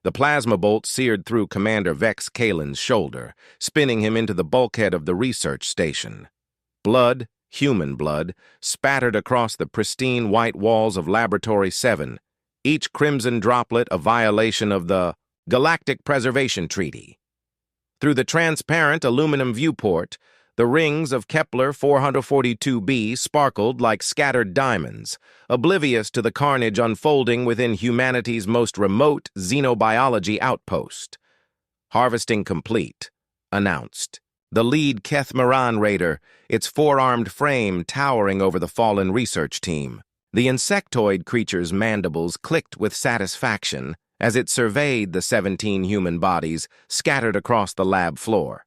The plasma bolt seared through Commander Vex Kalen's shoulder, spinning him into the bulkhead of the research station. Blood, human blood, spattered across the pristine white walls of Laboratory 7, each crimson droplet a violation of the Galactic Preservation Treaty. Through the transparent aluminum viewport, the rings of Kepler 442b sparkled like scattered diamonds, oblivious to the carnage unfolding within humanity's most remote xenobiology outpost. Harvesting complete, announced. The lead Kethmaran raider, its four-armed frame towering over the fallen research team. The insectoid creature's mandibles clicked with satisfaction as it surveyed the 17 human bodies scattered across the lab floor.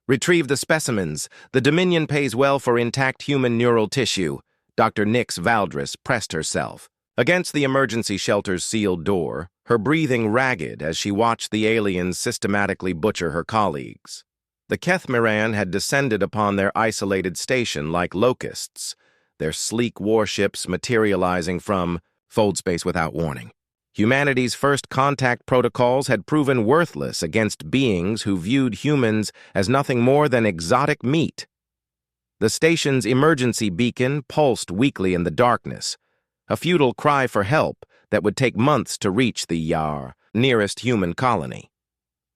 Retrieve the specimens. The Dominion pays well for intact human neural tissue. Dr. Nix Valdris pressed herself against the emergency shelter's sealed door, her breathing ragged as she watched the aliens systematically butcher her colleagues. The Kethmaran had descended upon their isolated station like locusts, their sleek warships materializing from fold space without warning. Humanity's first contact protocols had proven worthless against beings who viewed humans as nothing more than exotic meat. The station's emergency beacon pulsed weakly in the darkness, a futile cry for help that would take months to reach the nearest human colony.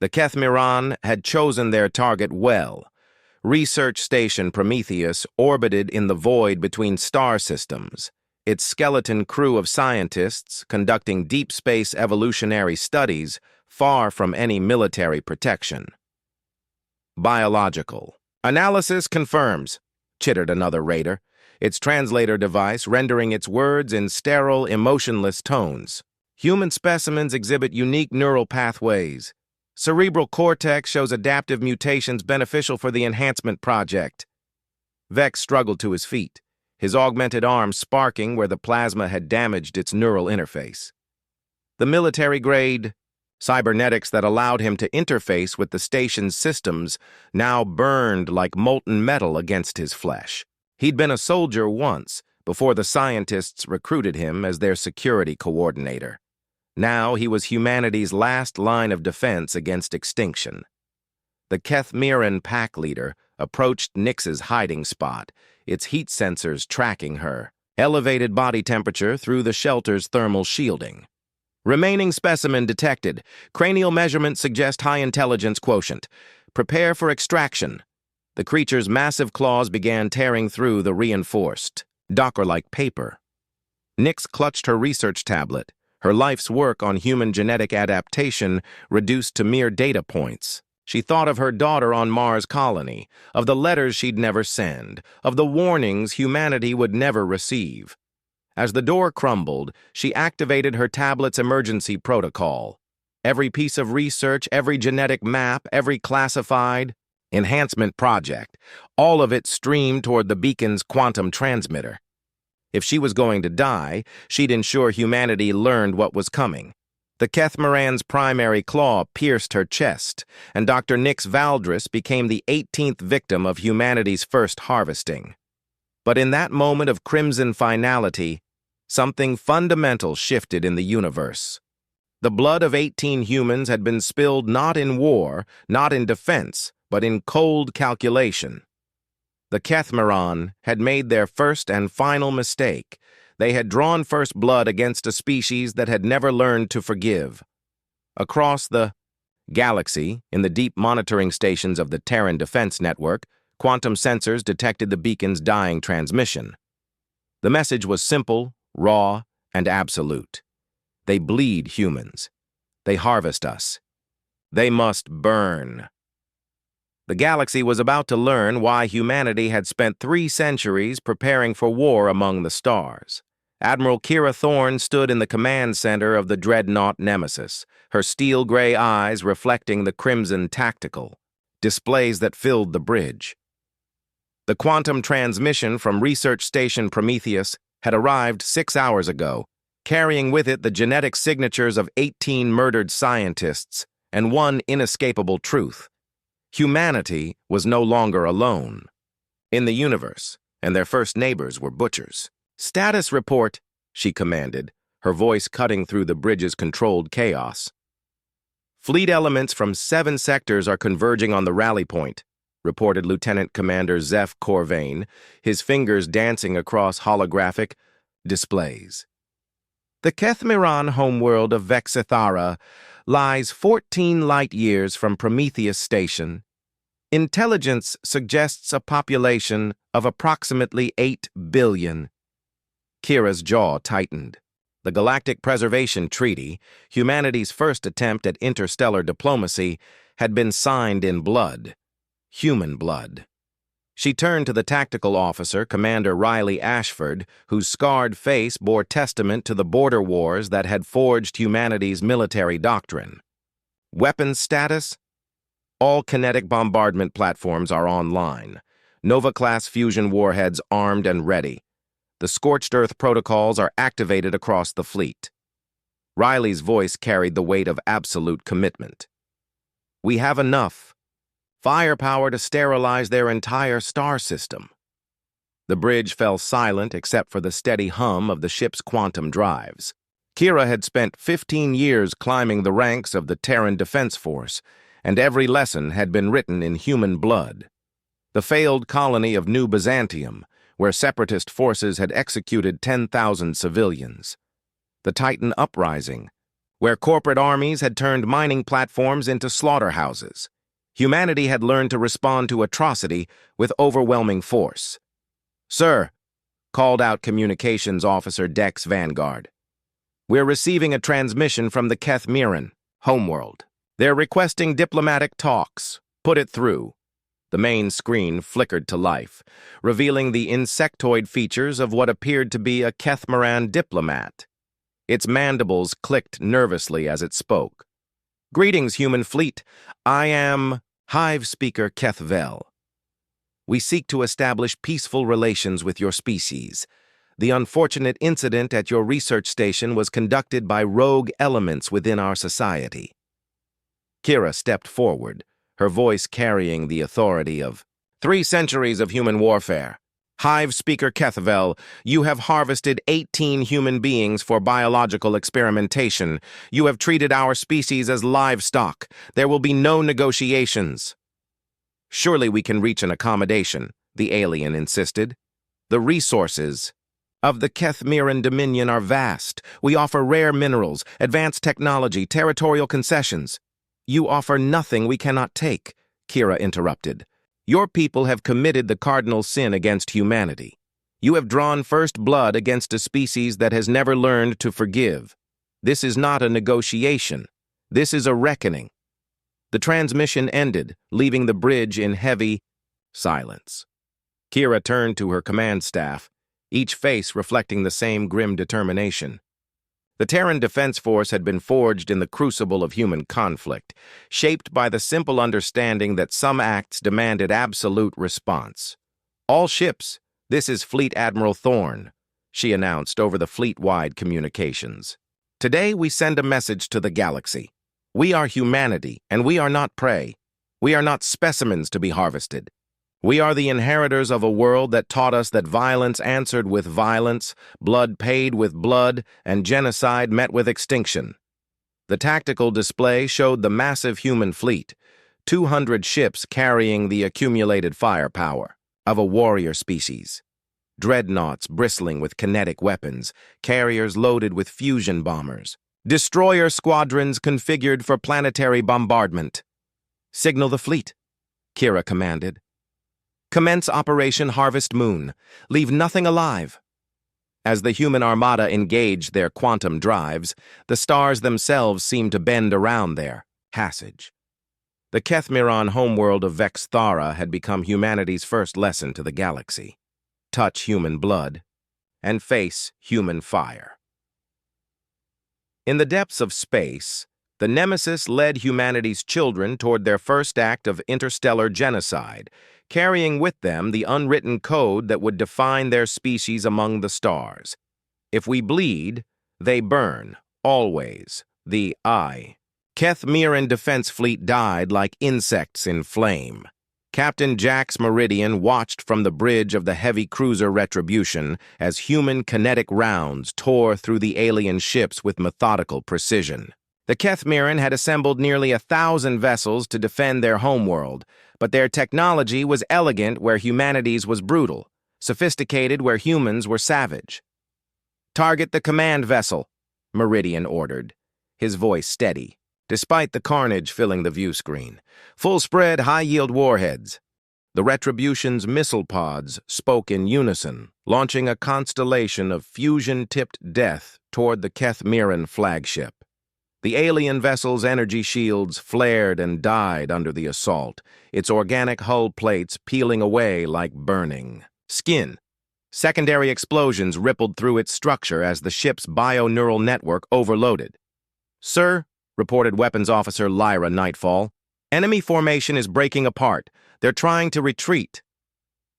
The Kethmaran had chosen their target well. Research Station Prometheus orbited in the void between star systems, its skeleton crew of scientists conducting deep space evolutionary studies far from any military protection. Biological. Analysis confirms, chittered another raider, its translator device rendering its words in sterile, emotionless tones. Human specimens exhibit unique neural pathways. Cerebral cortex shows adaptive mutations beneficial for the enhancement project. Vex struggled to his feet, his augmented arm sparking where the plasma had damaged its neural interface. The military-grade cybernetics that allowed him to interface with the station's systems now burned like molten metal against his flesh. He'd been a soldier once, before the scientists recruited him as their security coordinator. Now he was humanity's last line of defense against extinction. The Kethmaran pack leader approached Nix's hiding spot, its heat sensors tracking her, elevated body temperature through the shelter's thermal shielding. Remaining specimen detected. Cranial measurements suggest high intelligence quotient. Prepare for extraction. The creature's massive claws began tearing through the reinforced, docker-like paper. Nix clutched her research tablet, her life's work on human genetic adaptation reduced to mere data points. She thought of her daughter on Mars colony, of the letters she'd never send, of the warnings humanity would never receive. As the door crumbled, she activated her tablet's emergency protocol. Every piece of research, every genetic map, every classified enhancement project, all of it streamed toward the beacon's quantum transmitter. If she was going to die, she'd ensure humanity learned what was coming. The Kethmaran's primary claw pierced her chest, and Dr. Nix Valdris became the 18th victim of humanity's first harvesting. But in that moment of crimson finality, something fundamental shifted in the universe. The blood of 18 humans had been spilled not in war, not in defense, but in cold calculation. The Kethmaran had made their first and final mistake. They had drawn first blood against a species that had never learned to forgive. Across the galaxy, in the deep monitoring stations of the Terran Defense Network, quantum sensors detected the beacon's dying transmission. The message was simple, raw, and absolute. They bleed humans. They harvest us. They must burn. The galaxy was about to learn why humanity had spent 3 centuries preparing for war among the stars. Admiral Kira Thorne stood in the command center of the dreadnought Nemesis, her steel-gray eyes reflecting the crimson tactical, displays that filled the bridge. The quantum transmission from Research Station Prometheus had arrived 6 hours ago, carrying with it the genetic signatures of 18 murdered scientists and one inescapable truth. Humanity was no longer alone in the universe, and their first neighbors were butchers. "Status report," she commanded, her voice cutting through the bridge's controlled chaos. Fleet elements from 7 sectors are converging on the rally point, reported Lieutenant Commander Zeph Corvain, his fingers dancing across holographic displays. The Kethmiran homeworld of Vexithara lies 14 light-years from Prometheus Station. Intelligence suggests a population of approximately 8 billion. Kira's jaw tightened. The Galactic Preservation Treaty, humanity's first attempt at interstellar diplomacy, had been signed in blood. Human blood. She turned to the tactical officer, Commander Riley Ashford, whose scarred face bore testament to the border wars that had forged humanity's military doctrine. Weapons status? All kinetic bombardment platforms are online. Nova-class fusion warheads armed and ready. The Scorched Earth protocols are activated across the fleet. Riley's voice carried the weight of absolute commitment. We have enough firepower to sterilize their entire star system. The bridge fell silent except for the steady hum of the ship's quantum drives. Kira had spent 15 years climbing the ranks of the Terran Defense Force, and every lesson had been written in human blood. The failed colony of New Byzantium, where separatist forces had executed 10,000 civilians. The Titan Uprising, where corporate armies had turned mining platforms into slaughterhouses. Humanity had learned to respond to atrocity with overwhelming force. "Sir," called out Communications Officer Dex Vanguard, "we're receiving a transmission from the Kethmiran homeworld. They're requesting diplomatic talks. Put it through." The main screen flickered to life, revealing the insectoid features of what appeared to be a Kethmiran diplomat. Its mandibles clicked nervously as it spoke. "Greetings, human fleet. I am Hive Speaker Kethvel. We seek to establish peaceful relations with your species. The unfortunate incident at your research station was conducted by rogue elements within our society." Kira stepped forward, her voice carrying the authority of 3 centuries of human warfare. "Hive Speaker Kethvel, you have harvested 18 human beings for biological experimentation. You have treated our species as livestock. There will be no negotiations." "Surely we can reach an accommodation," the alien insisted. "The resources of the Kethmiran Dominion are vast. We offer rare minerals, advanced technology, territorial concessions." "You offer nothing we cannot take," Kira interrupted. "Your people have committed the cardinal sin against humanity. You have drawn first blood against a species that has never learned to forgive. This is not a negotiation. This is a reckoning." The transmission ended, leaving the bridge in heavy silence. Kira turned to her command staff, each face reflecting the same grim determination. The Terran Defense Force had been forged in the crucible of human conflict, shaped by the simple understanding that some acts demanded absolute response. "All ships, this is Fleet Admiral Thorne," she announced over the fleet-wide communications. "Today we send a message to the galaxy. We are humanity, and we are not prey. We are not specimens to be harvested. We are the inheritors of a world that taught us that violence answered with violence, blood paid with blood, and genocide met with extinction." The tactical display showed the massive human fleet, 200 ships carrying the accumulated firepower of a warrior species. Dreadnoughts bristling with kinetic weapons, carriers loaded with fusion bombers, destroyer squadrons configured for planetary bombardment. "Signal the fleet," Kira commanded. "Commence Operation Harvest Moon. Leave nothing alive." As the human armada engaged their quantum drives, the stars themselves seemed to bend around their passage. The Kethmiran homeworld of Vexthara had become humanity's first lesson to the galaxy. Touch human blood, and face human fire. In the depths of space, the Nemesis led humanity's children toward their first act of interstellar genocide, carrying with them the unwritten code that would define their species among the stars. "If we bleed, they burn, always, the eye." Kethmiran Defense Fleet died like insects in flame. Captain Jax Meridian watched from the bridge of the heavy cruiser Retribution as human kinetic rounds tore through the alien ships with methodical precision. The Kethmiran had assembled nearly 1,000 vessels to defend their homeworld, but their technology was elegant where humanity's was brutal, sophisticated where humans were savage. "Target the command vessel," Meridian ordered, his voice steady, despite the carnage filling the view screen. "Full-spread, high-yield warheads." The Retribution's missile pods spoke in unison, launching a constellation of fusion-tipped death toward the Kethmiran flagship. The alien vessel's energy shields flared and died under the assault, its organic hull plates peeling away like burning skin. Secondary explosions rippled through its structure as the ship's bio-neural network overloaded. "Sir," reported Weapons Officer Lyra Nightfall, "enemy formation is breaking apart. They're trying to retreat."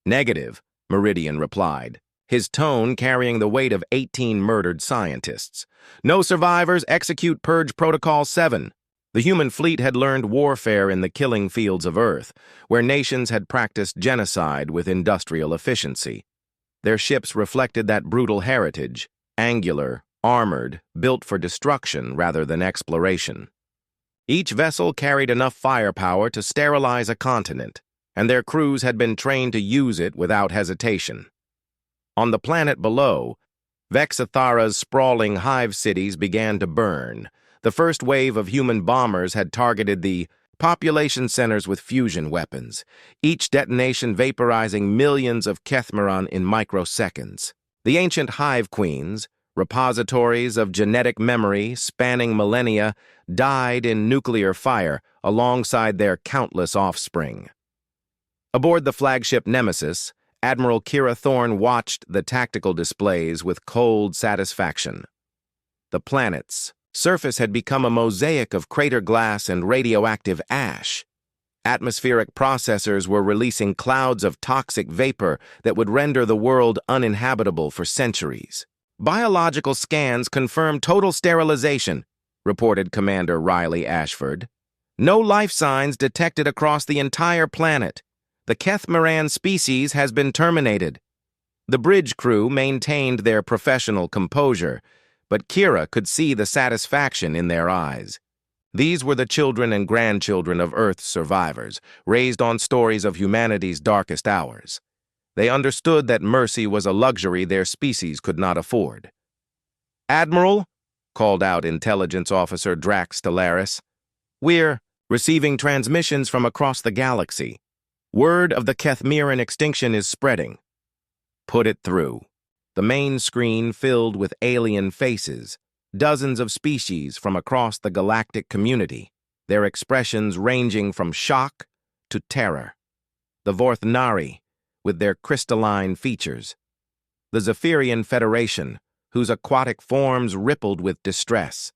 "Negative," Meridian replied, his tone carrying the weight of 18 murdered scientists. "No survivors, execute Purge Protocol 7. The human fleet had learned warfare in the killing fields of Earth, where nations had practiced genocide with industrial efficiency. Their ships reflected that brutal heritage, angular, armored, built for destruction rather than exploration. Each vessel carried enough firepower to sterilize a continent, and their crews had been trained to use it without hesitation. On the planet below, Vexathara's sprawling hive cities began to burn. The first wave of human bombers had targeted the population centers with fusion weapons, each detonation vaporizing millions of Kethmiran in microseconds. The ancient hive queens, repositories of genetic memory spanning millennia, died in nuclear fire alongside their countless offspring. Aboard the flagship Nemesis, Admiral Kira Thorne watched the tactical displays with cold satisfaction. The planet's surface had become a mosaic of crater glass and radioactive ash. Atmospheric processors were releasing clouds of toxic vapor that would render the world uninhabitable for centuries. "Biological scans confirmed total sterilization," reported Commander Riley Ashford. "No life signs detected across the entire planet. The Kethmiran species has been terminated." The bridge crew maintained their professional composure, but Kira could see the satisfaction in their eyes. These were the children and grandchildren of Earth's survivors, raised on stories of humanity's darkest hours. They understood that mercy was a luxury their species could not afford. "Admiral," called out Intelligence Officer Drax Stellaris, "we're receiving transmissions from across the galaxy. Word of the Kethmiran extinction is spreading." "Put it through." The main screen filled with alien faces, dozens of species from across the galactic community, their expressions ranging from shock to terror. The Vorthnari, with their crystalline features. The Zephyrian Federation, whose aquatic forms rippled with distress.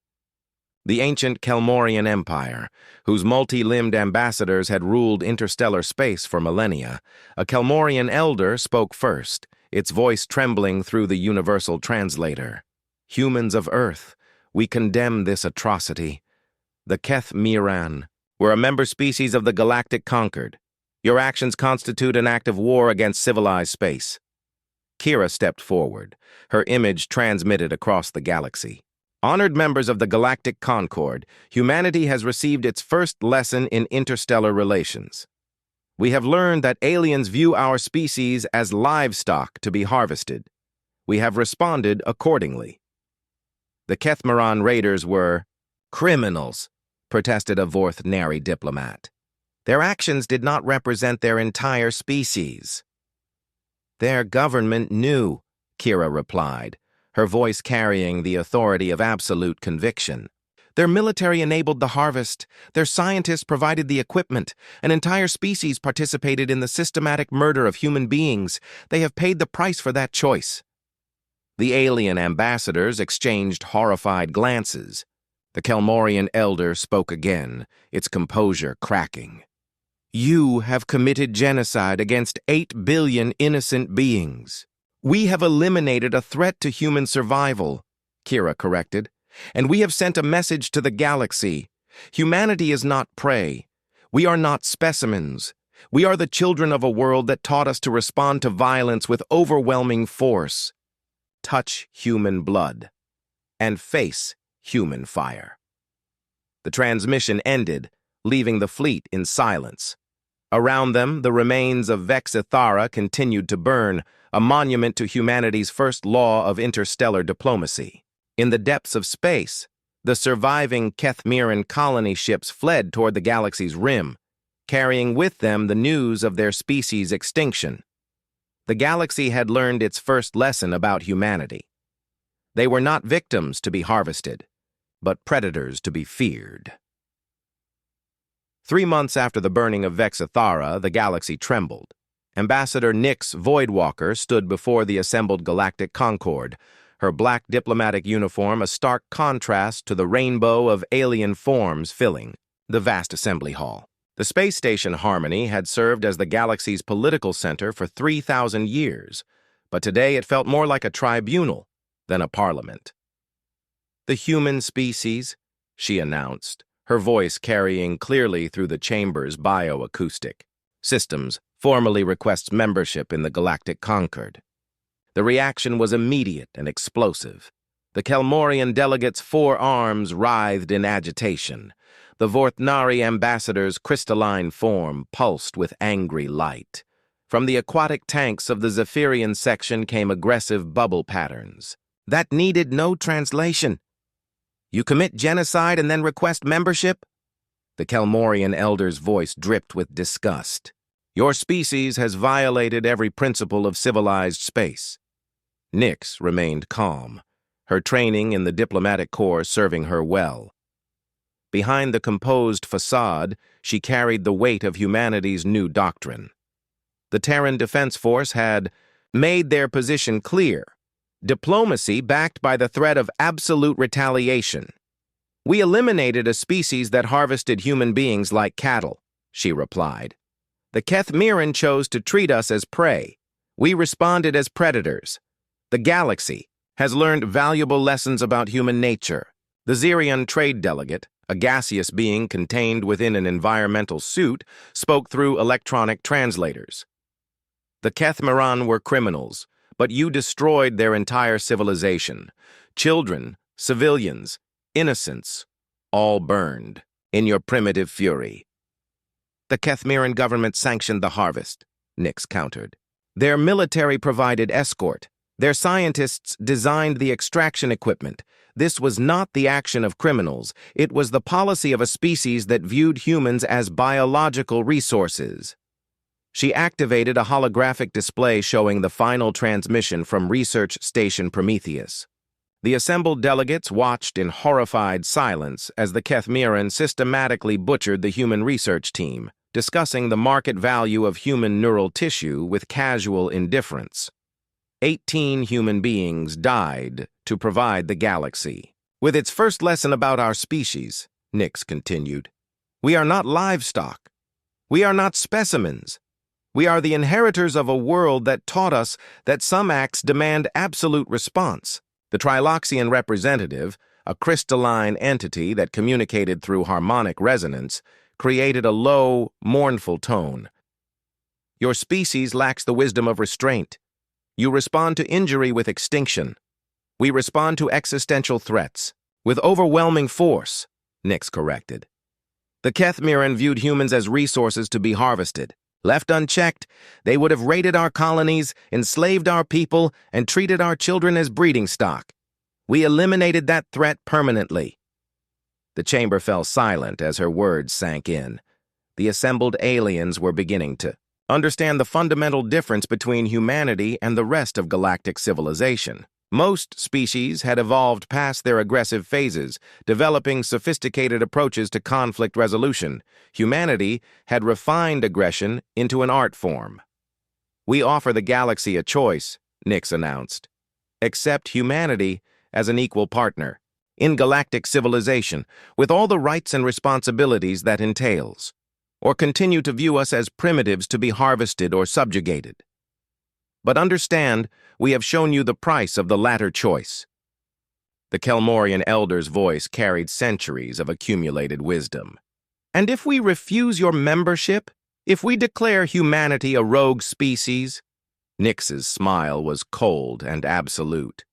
The ancient Kelmorian Empire, whose multi-limbed ambassadors had ruled interstellar space for millennia. A Kelmorian elder spoke first, its voice trembling through the universal translator. "Humans of Earth, we condemn this atrocity. The Kethmiran were a member species of the Galactic Conquered. Your actions constitute an act of war against civilized space." Kira stepped forward, her image transmitted across the galaxy. "Honored members of the Galactic Concord, humanity has received its first lesson in interstellar relations. We have learned that aliens view our species as livestock to be harvested. We have responded accordingly." The Kethmiran raiders were criminals, protested a Vorthnari diplomat. Their actions did not represent their entire species. "Their government knew," Kira replied, her voice carrying the authority of absolute conviction. "Their military enabled the harvest, their scientists provided the equipment, an entire species participated in the systematic murder of human beings. They have paid the price for that choice." The alien ambassadors exchanged horrified glances. The Kelmorian elder spoke again, its composure cracking. "You have committed genocide against 8 billion innocent beings. We have eliminated a threat to human survival," Kira corrected, "and we have sent a message to the galaxy. Humanity is not prey. We are not specimens. We are the children of a world that taught us to respond to violence with overwhelming force. Touch human blood and face human fire." The transmission ended, leaving the fleet in silence. Around them, the remains of Vex Ithara continued to burn, a monument to humanity's first law of interstellar diplomacy. In the depths of space, the surviving Kethmiran colony ships fled toward the galaxy's rim, carrying with them the news of their species' extinction. The galaxy had learned its first lesson about humanity. They were not victims to be harvested, but predators to be feared. 3 months after the burning of Vex Ithara, the galaxy trembled. Ambassador Nyx Voidwalker stood before the assembled Galactic Concord, her black diplomatic uniform a stark contrast to the rainbow of alien forms filling the vast assembly hall. The space station Harmony had served as the galaxy's political center for 3,000 years, but today it felt more like a tribunal than a parliament. "The human species," she announced, her voice carrying clearly through the chamber's bioacoustic systems, formally requests membership in the Galactic Concord. The reaction was immediate and explosive. The Kelmorian delegates' forearms writhed in agitation. The Vorthnari ambassador's crystalline form pulsed with angry light. From the aquatic tanks of the Zephyrian section came aggressive bubble patterns. "That needed no translation. You commit genocide and then request membership?" The Kelmorian elder's voice dripped with disgust. "Your species has violated every principle of civilized space." Nyx remained calm, her training in the diplomatic corps serving her well. Behind the composed facade, she carried the weight of humanity's new doctrine. The Terran Defense Force had made their position clear: diplomacy backed by the threat of absolute retaliation. "We eliminated a species that harvested human beings like cattle," she replied. "The Kethmiran chose to treat us as prey. We responded as predators. The galaxy has learned valuable lessons about human nature." The Xerion trade delegate, a gaseous being contained within an environmental suit, spoke through electronic translators. "The Kethmiran were criminals, but you destroyed their entire civilization. Children, civilians, innocents, all burned in your primitive fury." "The Kethmiran government sanctioned the harvest," Nyx countered. "Their military provided escort. Their scientists designed the extraction equipment. This was not the action of criminals. It was the policy of a species that viewed humans as biological resources." She activated a holographic display showing the final transmission from Research Station Prometheus. The assembled delegates watched in horrified silence as the Kethmiran systematically butchered the human research team, discussing the market value of human neural tissue with casual indifference. 18 human beings died to provide the galaxy. "With its first lesson about our species," Nyx continued, "we are not livestock. We are not specimens. We are the inheritors of a world that taught us that some acts demand absolute response." The Triloxian representative, a crystalline entity that communicated through harmonic resonance, created a low, mournful tone. "Your species lacks the wisdom of restraint. You respond to injury with extinction. We respond to existential threats with overwhelming force," Nyx corrected. "The Kethmiran viewed humans as resources to be harvested. Left unchecked, they would have raided our colonies, enslaved our people, and treated our children as breeding stock. We eliminated that threat permanently." The chamber fell silent as her words sank in. The assembled aliens were beginning to understand the fundamental difference between humanity and the rest of galactic civilization. Most species had evolved past their aggressive phases, developing sophisticated approaches to conflict resolution. Humanity had refined aggression into an art form. "We offer the galaxy a choice," Nyx announced. "Accept humanity as an equal partner in galactic civilization, with all the rights and responsibilities that entails, or continue to view us as primitives to be harvested or subjugated. But understand, we have shown you the price of the latter choice." The Kelmorian elder's voice carried centuries of accumulated wisdom. "And if we refuse your membership? If we declare humanity a rogue species?" Nyx's smile was cold and absolute.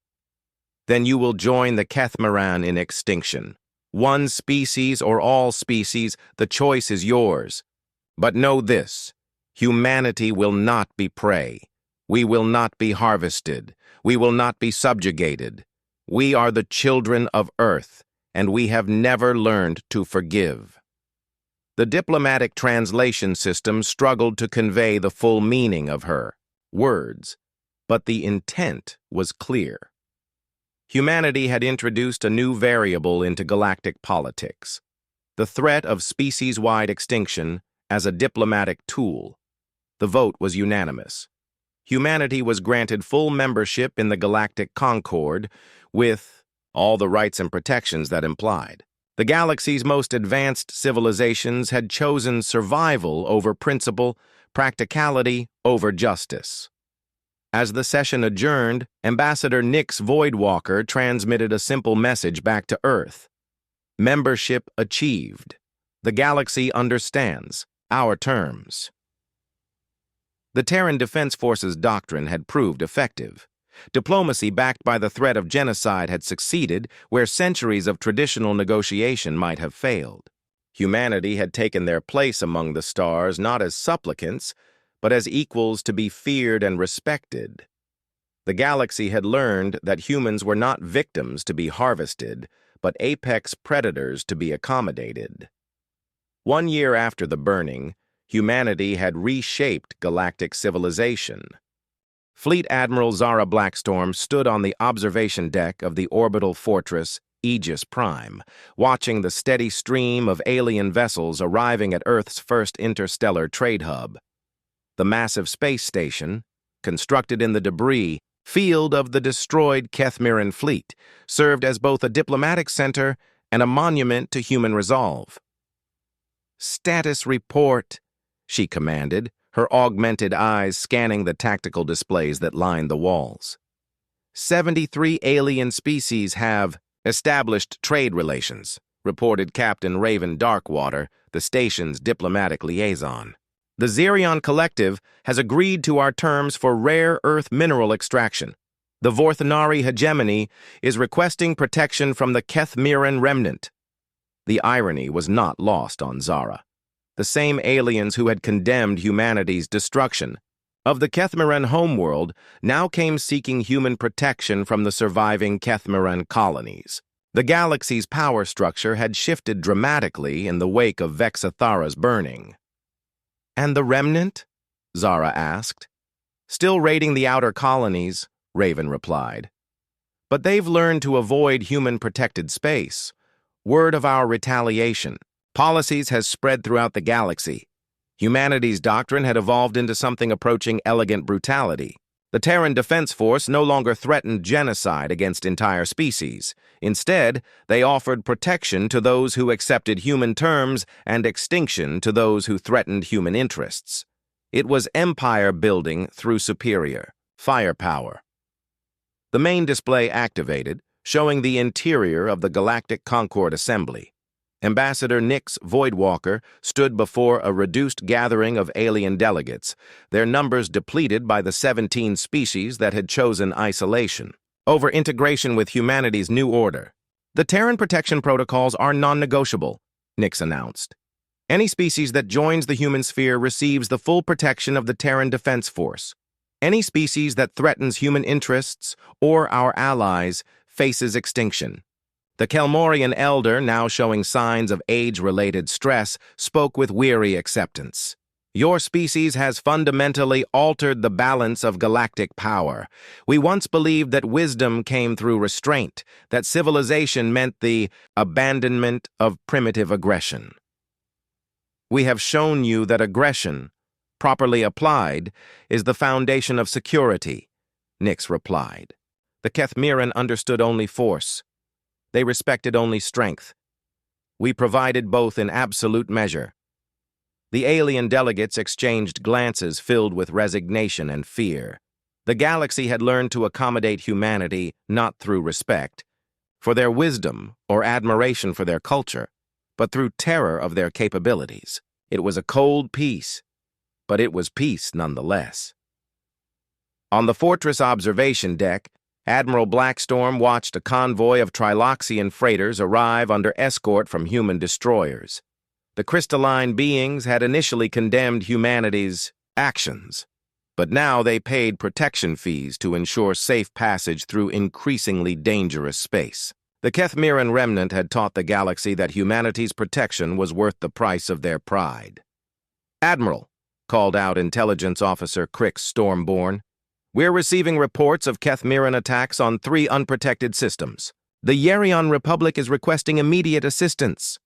"Then you will join the Kethmiran in extinction, One species or all species, the choice is yours. But know this, humanity will not be prey. We will not be harvested. We will not be subjugated. We are the children of Earth, and we have never learned to forgive. The diplomatic translation system struggled to convey the full meaning of her words, but the intent was clear. Humanity had introduced a new variable into galactic politics, the threat of species-wide extinction as a diplomatic tool. The vote was unanimous. Humanity was granted full membership in the Galactic Concord with all the rights and protections that implied. The galaxy's most advanced civilizations had chosen survival over principle, practicality over justice. As the session adjourned, Ambassador Nix Voidwalker transmitted a simple message back to Earth. Membership achieved. The galaxy understands our terms. The Terran Defense Force's doctrine had proved effective. Diplomacy backed by the threat of genocide had succeeded where centuries of traditional negotiation might have failed. Humanity had taken their place among the stars not as supplicants, but as equals to be feared and respected. The galaxy had learned that humans were not victims to be harvested, but apex predators to be accommodated. 1 year after the burning, humanity had reshaped galactic civilization. Fleet Admiral Zara Blackstorm stood on the observation deck of the orbital fortress Aegis Prime, watching the steady stream of alien vessels arriving at Earth's first interstellar trade hub. The massive space station, constructed in the debris field of the destroyed Kethmiran fleet, served as both a diplomatic center and a monument to human resolve. "Status report," she commanded, her augmented eyes scanning the tactical displays that lined the walls. 73 alien species have established trade relations, reported Captain Raven Darkwater, the station's diplomatic liaison. The Xerion Collective has agreed to our terms for rare earth mineral extraction. The Vorthanari hegemony is requesting protection from the Kethmiran remnant. The irony was not lost on Zara. The same aliens who had condemned humanity's destruction of the Kethmiran homeworld now came seeking human protection from the surviving Kethmiran colonies. The galaxy's power structure had shifted dramatically in the wake of Vexathara's burning. "And the remnant?" Zara asked. "Still raiding the outer colonies," Raven replied. "But they've learned to avoid human-protected space. Word of our retaliation. Policies has spread throughout the galaxy. Humanity's doctrine had evolved into something approaching elegant brutality. The Terran Defense Force no longer threatened genocide against entire species. Instead, they offered protection to those who accepted human terms and extinction to those who threatened human interests. It was empire building through superior firepower." The main display activated, showing the interior of the Galactic Concord Assembly. Ambassador Nix Voidwalker stood before a reduced gathering of alien delegates, their numbers depleted by the 17 species that had chosen isolation. Over integration with humanity's new order. "The Terran protection protocols are non-negotiable," Nix announced. "Any species that joins the human sphere receives the full protection of the Terran Defense Force. Any species that threatens human interests or our allies faces extinction." The Kelmorian elder, now showing signs of age-related stress, spoke with weary acceptance. "Your species has fundamentally altered the balance of galactic power. We once believed that wisdom came through restraint, that civilization meant the abandonment of primitive aggression. We have shown you that aggression, properly applied, is the foundation of security," Nix replied. "The Kethmiran understood only force. They respected only strength. We provided both in absolute measure." The alien delegates exchanged glances filled with resignation and fear. The galaxy had learned to accommodate humanity not through respect, for their wisdom or admiration for their culture, but through terror of their capabilities. It was a cold peace, but it was peace nonetheless. On the fortress observation deck, Admiral Blackstorm watched a convoy of Triloxian freighters arrive under escort from human destroyers. The crystalline beings had initially condemned humanity's actions, but now they paid protection fees to ensure safe passage through increasingly dangerous space. The Kethmiran remnant had taught the galaxy that humanity's protection was worth the price of their pride. "Admiral," called out Intelligence Officer Crix Stormborn, "we're receiving reports of Kethmiran attacks on 3 unprotected systems. The Yerion Republic is requesting immediate assistance."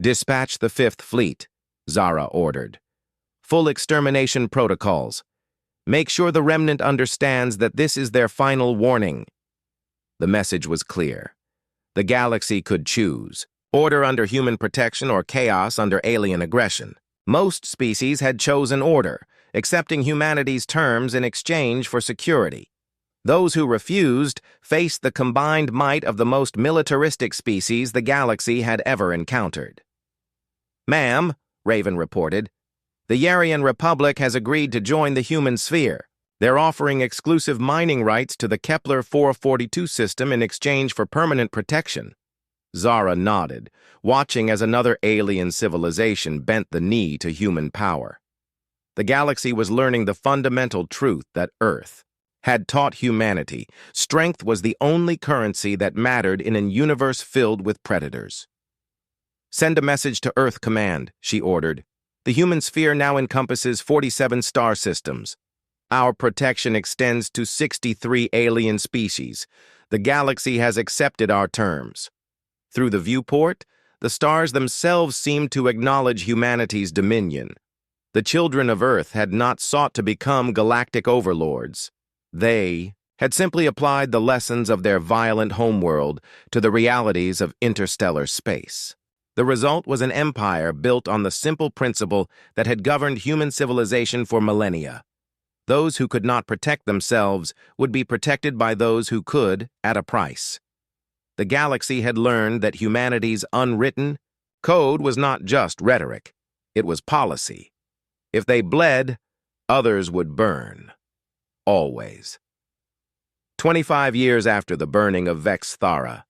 "Dispatch the 5th Fleet," Zara ordered. "Full extermination protocols. Make sure the remnant understands that this is their final warning." The message was clear. The galaxy could choose: order under human protection or chaos under alien aggression. Most species had chosen order, accepting humanity's terms in exchange for security. Those who refused faced the combined might of the most militaristic species the galaxy had ever encountered. "Ma'am," Raven reported, "the Yerion Republic has agreed to join the human sphere. They're offering exclusive mining rights to the Kepler 442 system in exchange for permanent protection." Zara nodded, watching as another alien civilization bent the knee to human power. The galaxy was learning the fundamental truth that Earth had taught humanity: strength was the only currency that mattered in a universe filled with predators. "Send a message to Earth Command," she ordered. "The human sphere now encompasses 47 star systems. Our protection extends to 63 alien species. The galaxy has accepted our terms." Through the viewport, the stars themselves seemed to acknowledge humanity's dominion. The children of Earth had not sought to become galactic overlords. They had simply applied the lessons of their violent homeworld to the realities of interstellar space. The result was an empire built on the simple principle that had governed human civilization for millennia. Those who could not protect themselves would be protected by those who could, at a price. The galaxy had learned that humanity's unwritten code was not just rhetoric, it was policy. If they bled, others would burn. Always. 25 years after the burning of Vex Thara,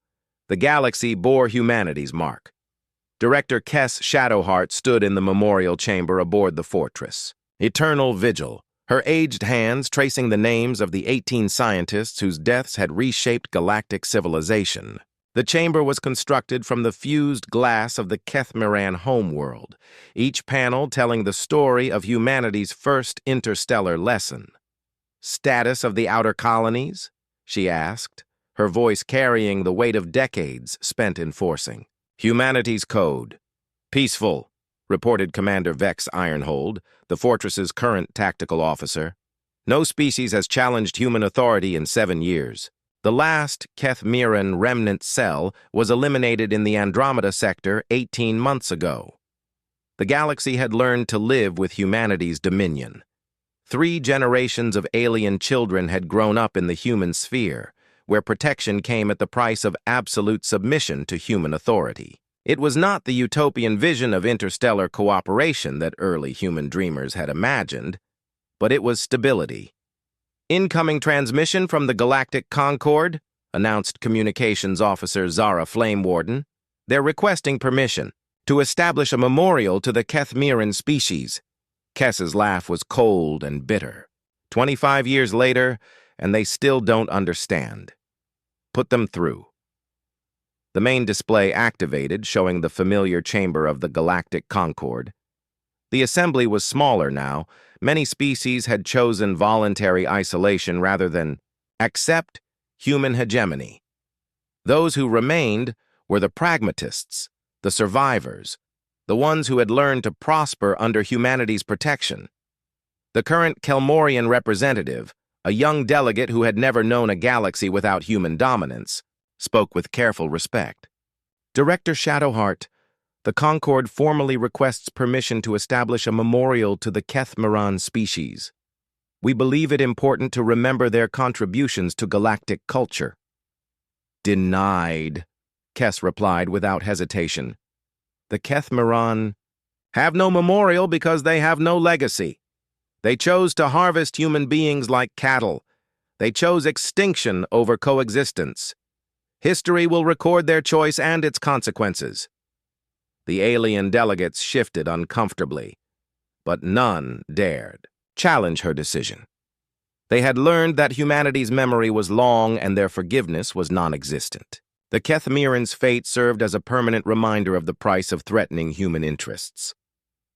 the galaxy bore humanity's mark. Director Kess Shadowheart stood in the memorial chamber aboard the fortress. Eternal vigil, her aged hands tracing the names of the 18 scientists whose deaths had reshaped galactic civilization. The chamber was constructed from the fused glass of the Kethmiran homeworld, each panel telling the story of humanity's first interstellar lesson. "Status of the outer colonies?" she asked, her voice carrying the weight of decades spent enforcing. "Humanity's code. Peaceful," reported Commander Vex Ironhold, the fortress's current tactical officer. "No species has challenged human authority in 7 years. The last Kethmiran remnant cell was eliminated in the Andromeda sector 18 months ago. The galaxy had learned to live with humanity's dominion. 3 generations of alien children had grown up in the human sphere, where protection came at the price of absolute submission to human authority. It was not the utopian vision of interstellar cooperation that early human dreamers had imagined, but it was stability. "Incoming transmission from the Galactic Concord," announced Communications Officer Zara Flamewarden. "They're requesting permission to establish a memorial to the Kethmiran species." Kess's laugh was cold and bitter. 25 years later, and they still don't understand. "Put them through." The main display activated, showing the familiar chamber of the Galactic Concord. The assembly was smaller now. Many species had chosen voluntary isolation rather than accept human hegemony. Those who remained were the pragmatists, the survivors, the ones who had learned to prosper under humanity's protection. The current Kelmorian representative, a young delegate who had never known a galaxy without human dominance, spoke with careful respect. "Director Shadowheart, the Concord formally requests permission to establish a memorial to the Kethmiran species. We believe it important to remember their contributions to galactic culture." "Denied," Kess replied without hesitation. "The Kethmiran have no memorial because they have no legacy. They chose to harvest human beings like cattle. They chose extinction over coexistence. History will record their choice and its consequences. The alien delegates shifted uncomfortably, but none dared challenge her decision. They had learned that humanity's memory was long and their forgiveness was non-existent. The Kethmirans' fate served as a permanent reminder of the price of threatening human interests.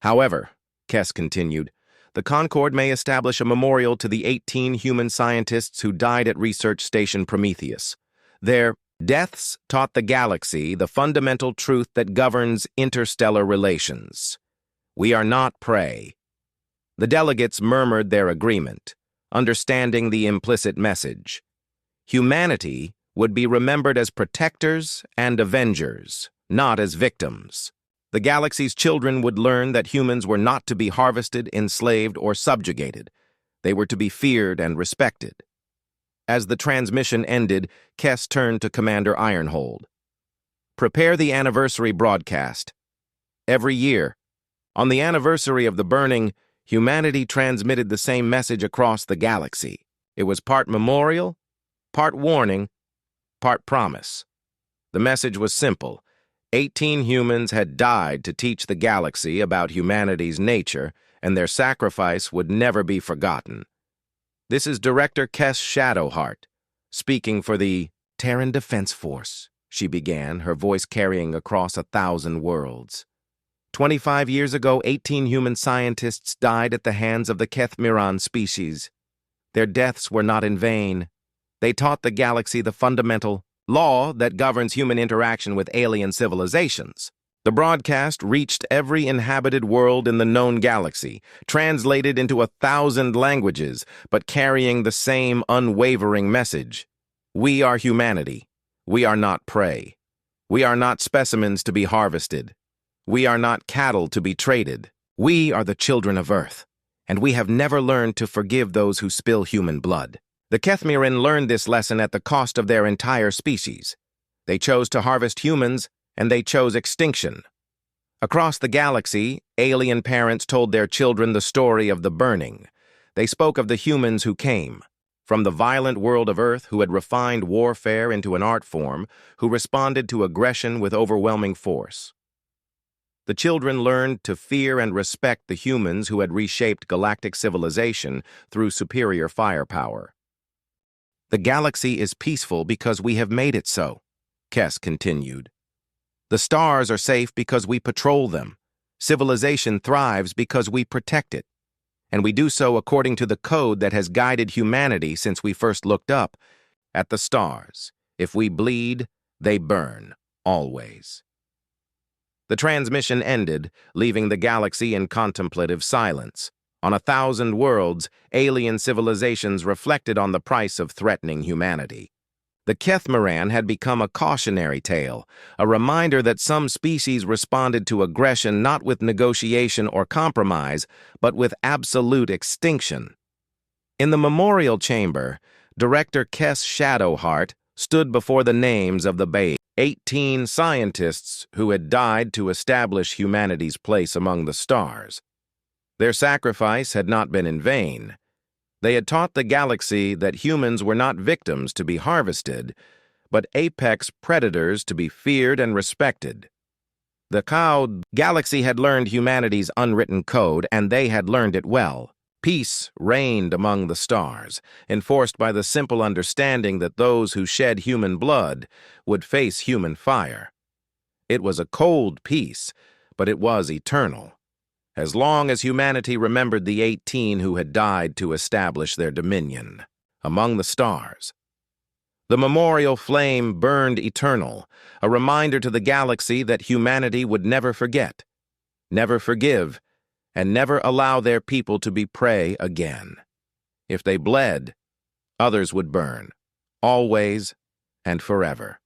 However, Kess continued, the Concord may establish a memorial to the 18 human scientists who died at Research Station Prometheus. Their deaths taught the galaxy the fundamental truth that governs interstellar relations. We are not prey. The delegates murmured their agreement, understanding the implicit message. Humanity would be remembered as protectors and avengers, not as victims. The galaxy's children would learn that humans were not to be harvested, enslaved, or subjugated. They were to be feared and respected. As the transmission ended, Kess turned to Commander Ironhold. Prepare the anniversary broadcast. Every year, on the anniversary of the burning, humanity transmitted the same message across the galaxy. It was part memorial, part warning, part promise. The message was simple. 18 humans had died to teach the galaxy about humanity's nature, and their sacrifice would never be forgotten. This is Director Kess Shadowheart, speaking for the Terran Defense Force, she began, her voice carrying across 1,000 worlds. 25 years ago, 18 human scientists died at the hands of the Kethmiran species. Their deaths were not in vain. They taught the galaxy the fundamental law that governs human interaction with alien civilizations. The broadcast reached every inhabited world in the known galaxy, translated into 1,000 languages, but carrying the same unwavering message. We are humanity. We are not prey. We are not specimens to be harvested. We are not cattle to be traded. We are the children of Earth, and we have never learned to forgive those who spill human blood. The Kethmiran learned this lesson at the cost of their entire species. They chose to harvest humans, and they chose extinction. Across the galaxy, alien parents told their children the story of the burning. They spoke of the humans who came, from the violent world of Earth who had refined warfare into an art form, who responded to aggression with overwhelming force. The children learned to fear and respect the humans who had reshaped galactic civilization through superior firepower. The galaxy is peaceful because we have made it so, Kess continued. The stars are safe because we patrol them. Civilization thrives because we protect it. And we do so according to the code that has guided humanity since we first looked up at the stars. If we bleed, they burn, always. The transmission ended, leaving the galaxy in contemplative silence. On 1,000 worlds, alien civilizations reflected on the price of threatening humanity. The Kethmiran had become a cautionary tale, a reminder that some species responded to aggression not with negotiation or compromise, but with absolute extinction. In the memorial chamber, Director Kess Shadowheart stood before the names of the 18 scientists who had died to establish humanity's place among the stars. Their sacrifice had not been in vain. They had taught the galaxy that humans were not victims to be harvested, but apex predators to be feared and respected. The galaxy had learned humanity's unwritten code, and they had learned it well. Peace reigned among the stars, enforced by the simple understanding that those who shed human blood would face human fire. It was a cold peace, but it was eternal. As long as humanity remembered the 18 who had died to establish their dominion among the stars. The memorial flame burned eternal, a reminder to the galaxy that humanity would never forget, never forgive, and never allow their people to be prey again. If they bled, others would burn, always and forever.